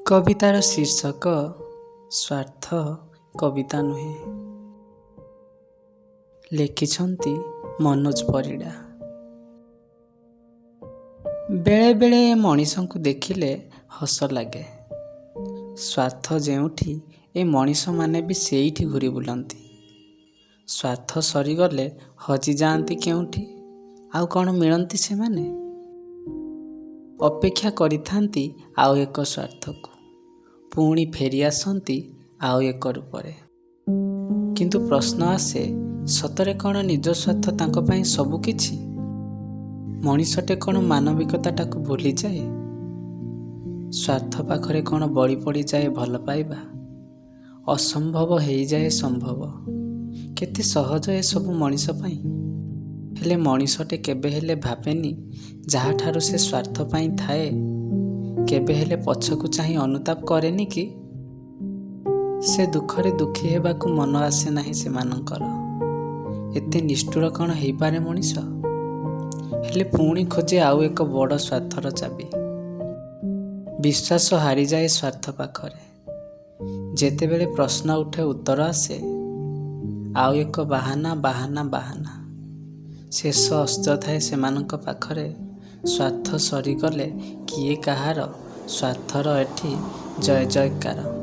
କବିତାର ଶୀର୍ଷକ ସ୍ୱାର୍ଥ କବିତା ନୁହେଁ। ଲେଖିଛନ୍ତି ମନୋଜ ପରିଡ଼ା। ବେଳେ ବେଳେ ମଣିଷଙ୍କୁ ଦେଖିଲେ ହସ ଲାଗେ। ସ୍ୱାର୍ଥ ଯେଉଁଠି ଏ ମଣିଷମାନେ ବି ସେଇଠି ଘୂରି ବୁଲନ୍ତି। ସ୍ୱାର୍ଥ ସରିଗଲେ ହଜିଯାଆନ୍ତି କେଉଁଠି, ଆଉ କ'ଣ ମିଳନ୍ତି ସେମାନେ? ଅପେକ୍ଷା କରିଥାନ୍ତି ଆଉ ଏକ ସ୍ୱାର୍ଥକୁ, ପୁଣି ଫେରି ଆସନ୍ତି ଆଉ ଏକ ରୂପରେ। କିନ୍ତୁ ପ୍ରଶ୍ନ ଆସେ, ସତରେ କ'ଣ ନିଜ ସ୍ୱାର୍ଥ ତାଙ୍କ ପାଇଁ ସବୁ କିଛି? ମଣିଷଟେ କ'ଣ ମାନବିକତାଟାକୁ ଭୁଲିଯାଏ? ସ୍ୱାର୍ଥ ପାଖରେ କ'ଣ ବଳି ପଡ଼ିଯାଏ ଭଲ ପାଇବା? ଅସମ୍ଭବ ହେଇଯାଏ ସମ୍ଭବ। କେତେ ସହଜ ଏସବୁ ମଣିଷ ପାଇଁ। ହେଲେ ମଣିଷଟେ କେବେ ହେଲେ ଭାବେନି, ଯାହାଠାରୁ ସେ ସ୍ୱାର୍ଥ ପାଇଁ ଥାଏ, କେବେ ହେଲେ ପଛକୁ ଚାହିଁ ଅନୁତାପ କରେନି କି? ସେ ଦୁଃଖରେ ଦୁଃଖୀ ହେବାକୁ ମନ ଆସେ ନାହିଁ ସେମାନଙ୍କର। ଏତେ ନିଷ୍ଠୁର କ'ଣ ହେଇପାରେ ମଣିଷ? ହେଲେ ପୁଣି ଖୋଜେ ଆଉ ଏକ ବଡ଼ ସ୍ୱାର୍ଥର ଚାବି। ବିଶ୍ୱାସ ହାରିଯାଏ ସ୍ୱାର୍ଥ ପାଖରେ। ଯେତେବେଳେ ପ୍ରଶ୍ନ ଉଠେ ଉତ୍ତର ଆସେ ଆଉ ଏକ ବାହାନା ବାହାନା ବାହାନା। ଶେଷ ଅସ୍ତ୍ର ଥାଏ ସେମାନଙ୍କ ପାଖରେ। ସ୍ୱାର୍ଥ ସରିଗଲେ କିଏ କାହାର, ସ୍ୱାର୍ଥର ଏଠି ଜୟ ଜୟକାର।